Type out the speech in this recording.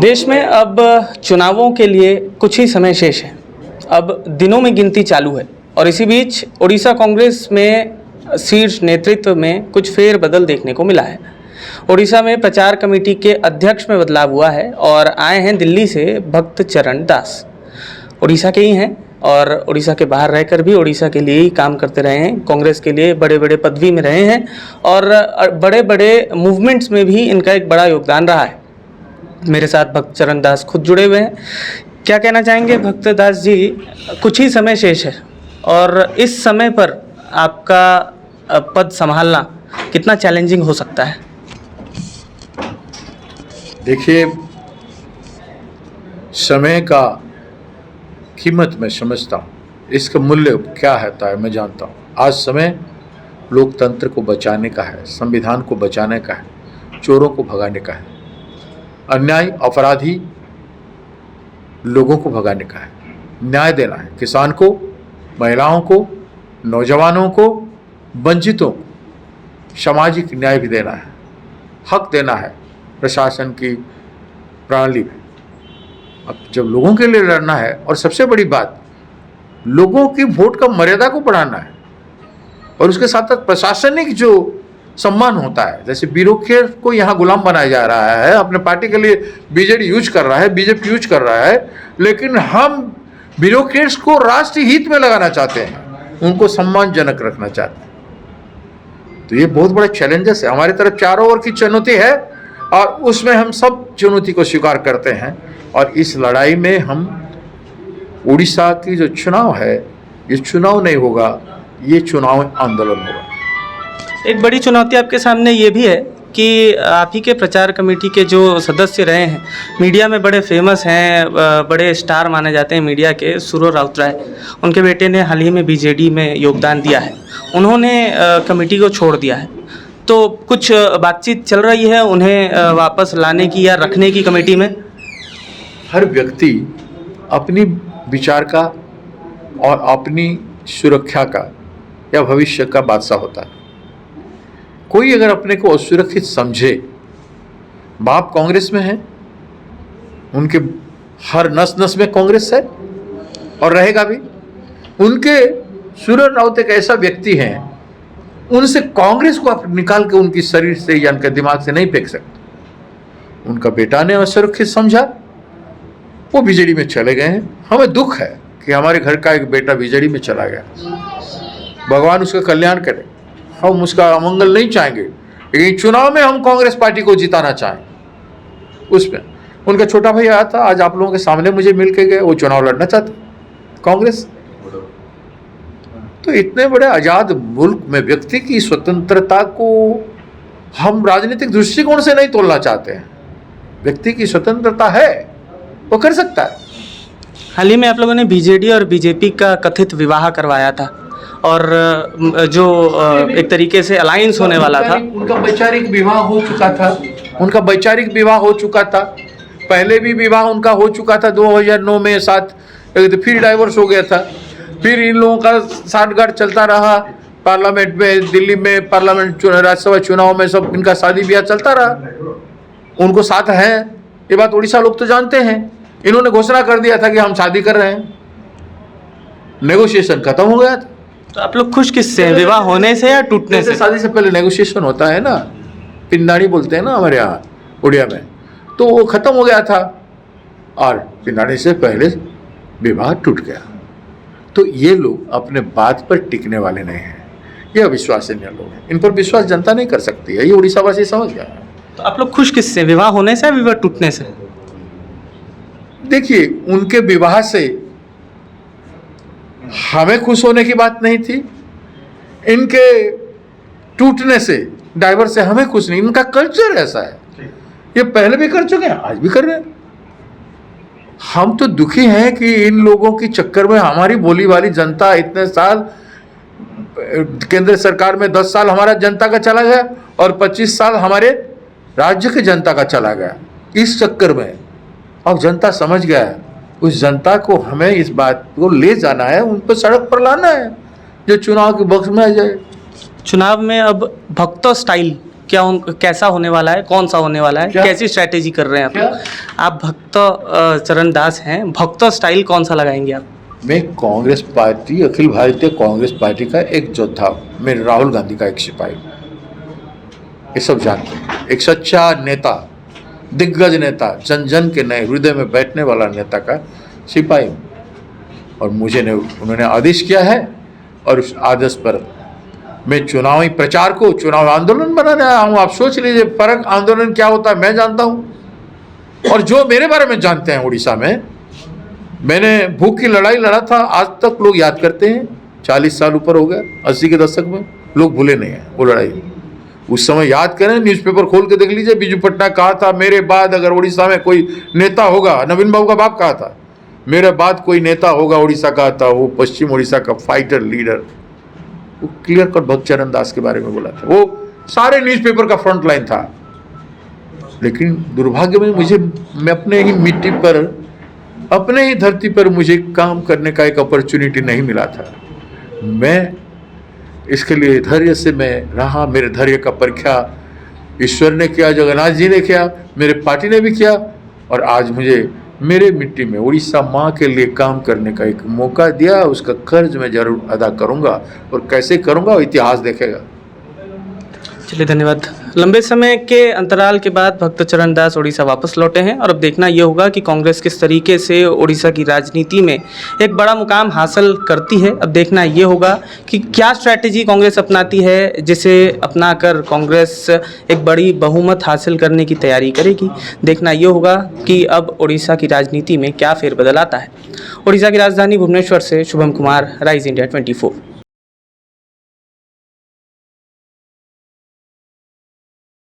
देश में अब चुनावों के लिए कुछ ही समय शेष है। अब दिनों में गिनती चालू है और इसी बीच ओडिशा कांग्रेस में शीर्ष नेतृत्व में कुछ फेरबदल देखने को मिला है। ओडिशा में प्रचार कमेटी के अध्यक्ष में बदलाव हुआ है और आए हैं दिल्ली से भक्त चरण दास। ओडिशा के ही हैं और ओडिशा के बाहर रहकर भी ओडिशा के लिए ही काम करते रहे हैं। कांग्रेस के लिए बड़े बड़े पदवी में रहे हैं और बड़े बड़े मूवमेंट्स में भी इनका एक बड़ा योगदान रहा है। मेरे साथ भक्त चरण दास खुद जुड़े हुए हैं। क्या कहना चाहेंगे भक्त दास जी? कुछ ही समय शेष है और इस समय पर आपका पद संभालना कितना चैलेंजिंग हो सकता है? देखिए, समय का कीमत मैं समझता हूँ, इसका मूल्य क्या होता है मैं जानता हूँ। आज समय लोकतंत्र को बचाने का है, संविधान को बचाने का है, चोरों को भगाने का है, अन्याय अपराधी लोगों को भगाने का है, न्याय देना है किसान को, महिलाओं को, नौजवानों को, वंचितों को सामाजिक न्याय भी देना है, हक देना है प्रशासन की प्रणाली में। अब जब लोगों के लिए लड़ना है और सबसे बड़ी बात लोगों की वोट का मर्यादा को बढ़ाना है और उसके साथ साथ प्रशासनिक जो सम्मान होता है, जैसे ब्यूरोक्रेट को यहाँ गुलाम बनाया जा रहा है, अपने पार्टी के लिए बीजेडी यूज कर रहा है, बीजेपी यूज कर रहा है, लेकिन हम ब्यूरोक्रेट्स को राष्ट्रीय हित में लगाना चाहते हैं, उनको सम्मानजनक रखना चाहते हैं। तो ये बहुत बड़ा चैलेंजेस है। हमारी तरफ चारों ओर की चुनौती है और उसमें हम सब चुनौती को स्वीकार करते हैं और इस लड़ाई में हम उड़ीसा की जो चुनाव है, ये चुनाव नहीं होगा, ये चुनाव आंदोलन होगा। एक बड़ी चुनौती आपके सामने ये भी है कि आप ही के प्रचार कमेटी के जो सदस्य रहे हैं, मीडिया में बड़े फेमस हैं, बड़े स्टार माने जाते हैं मीडिया के, सुरो राउतराय, उनके बेटे ने हाल ही में बीजेडी में योगदान दिया है। उन्होंने कमेटी को छोड़ दिया है, तो कुछ बातचीत चल रही है उन्हें वापस लाने की या रखने की कमेटी में? हर व्यक्ति अपनी विचार का और अपनी सुरक्षा का या भविष्य का बादशाह होता है। कोई अगर अपने को असुरक्षित समझे, बाप कांग्रेस में है, उनके हर नस नस में कांग्रेस है और रहेगा भी। उनके सुरो राउत एक ऐसा व्यक्ति हैं, उनसे कांग्रेस को आप निकाल के उनकी शरीर से या उनके दिमाग से नहीं फेंक सकते। उनका बेटा ने असुरक्षित समझा, वो बीजेडी में चले गए हैं। हमें दुख है कि हमारे घर का एक बेटा बीजेडी में चला गया। भगवान उसका कल्याण करे, हम उसका अमंगल नहीं चाहेंगे, लेकिन चुनाव में हम कांग्रेस पार्टी को जिताना चाहें। उसमें उनका छोटा भाई आया था, आज आप लोगों के सामने मुझे मिल के गए, वो चुनाव लड़ना चाहते कांग्रेस। तो इतने बड़े आज़ाद मुल्क में व्यक्ति की स्वतंत्रता को हम राजनीतिक दृष्टिकोण से नहीं तोड़ना चाहते हैं। व्यक्ति की स्वतंत्रता है, वो कर सकता है। हाल ही में आप लोगों ने बीजेडी और बीजेपी का कथित विवाह करवाया था और जो एक तरीके से अलायंस होने वाला था, उनका वैचारिक विवाह हो चुका था। उनका वैचारिक विवाह हो चुका था, पहले भी विवाह उनका हो चुका था 2009 में साथ, फिर डाइवोर्स हो गया था। फिर इन लोगों का साठगांठ चलता रहा, पार्लियामेंट में, दिल्ली में पार्लियामेंट, राज्यसभा चुनाव में सब इनका शादी ब्याह चलता रहा। उनको साथ है, ये बात उड़ीसा लोग तो जानते हैं। इन्होंने घोषणा कर दिया था कि हम शादी कर रहे हैं, नेगोशिएशन खत्म हो गया था। तो आप लोग खुश किससे हैं, विवाह होने से या टूटने से? शादी से पहले नेगोशिएशन होता है ना, पिंडाणी बोलते हैं ना हमारे यहाँ उड़िया में, तो वो खत्म हो गया था और पिंडाणी से पहले विवाह टूट गया। तो ये लोग अपने बात पर टिकने वाले नहीं हैं, ये अविश्वसनीय लोग हैं। इन पर विश्वास जनता नहीं कर सकती है, ये उड़ीसा वासी समझ गया है। तो आप लोग खुश किससे, विवाह होने से या विवाह टूटने से? देखिए, उनके विवाह से हमें खुश होने की बात नहीं थी, इनके टूटने से, डाइवर्स से हमें खुश नहीं। इनका कल्चर ऐसा है, ये पहले भी कर चुके हैं, आज भी कर रहे हैं। हम तो दुखी हैं कि इन लोगों की चक्कर में हमारी बोली वाली जनता इतने साल, केंद्र सरकार में 10 साल हमारा जनता का चला गया और 25 साल हमारे राज्य के जनता का चला गया। इस चक्कर में अब जनता समझ गया है, उस जनता को हमें इस बात को ले जाना है, उन पर सड़क पर लाना है, जो चुनाव के बॉक्स में आ जाए। चुनाव में अब भक्तों स्टाइल कैसा होने वाला है, कौन सा होने वाला है, क्या? कैसी स्ट्रैटेजी कर रहे हैं क्या? आप भक्त चरण दास हैं, भक्त स्टाइल कौन सा लगाएंगे आप? मैं कांग्रेस पार्टी, अखिल भारतीय कांग्रेस पार्टी का एक योद्धा हूं। मैं राहुल गांधी का एक सिपाही हूं। ये सब जानते हैं। एक सच्चा नेता, दिग्गज नेता, जन जन के नए हृदय में बैठने वाला नेता का सिपाही हूं। और उन्होंने आदेश किया है और उस आदेश पर मैं चुनावी प्रचार को चुनाव आंदोलन बनाने आया हूं। आप सोच लीजिए फर्क आंदोलन क्या होता है, मैं जानता हूं। और जो मेरे बारे में जानते हैं, उड़ीसा में मैंने भूख की लड़ाई लड़ा था, आज तक लोग याद करते हैं। 40 साल ऊपर हो गया, 80 के दशक में, लोग भूले नहीं हैं वो लड़ाई। उस समय याद करें, न्यूज़पेपर खोल के देख लीजिए, बिजू पटनायक कहा था मेरे बाद अगर उड़ीसा में कोई नेता होगा, नवीन बाबू का बाप कहा था मेरे बाद कोई नेता होगा उड़ीसा का था, वो पश्चिम उड़ीसा का फाइटर लीडर, वो क्लियर कट भक्त चरण दास के बारे में बोला था। वो सारे न्यूज़पेपर का फ्रंट लाइन था। लेकिन दुर्भाग्य में मैं अपने ही मिट्टी पर, अपने ही धरती पर मुझे काम करने का एक अपॉर्चुनिटी नहीं मिला था। मैं इसके लिए धैर्य से मैं रहा। मेरे धैर्य का परीक्षा ईश्वर ने किया, जगन्नाथ जी ने किया, मेरे पार्टी ने भी किया। और आज मुझे मेरे मिट्टी में उड़ीसा माँ के लिए काम करने का एक मौका दिया। उसका कर्ज मैं जरूर अदा करूँगा, और कैसे करूँगा वो इतिहास देखेगा। चलिए, धन्यवाद। लंबे समय के अंतराल के बाद भक्त चरण दास उड़ीसा वापस लौटे हैं और अब देखना ये होगा कि कांग्रेस किस तरीके से उड़ीसा की राजनीति में एक बड़ा मुकाम हासिल करती है। अब देखना ये होगा कि क्या स्ट्रैटेजी कांग्रेस अपनाती है, जिसे अपनाकर कांग्रेस एक बड़ी बहुमत हासिल करने की तैयारी करेगी। देखना ये होगा कि अब उड़ीसा की राजनीति में क्या फेरबदल आता है। उड़ीसा की राजधानी भुवनेश्वर से शुभम कुमार, राइज इंडिया 24।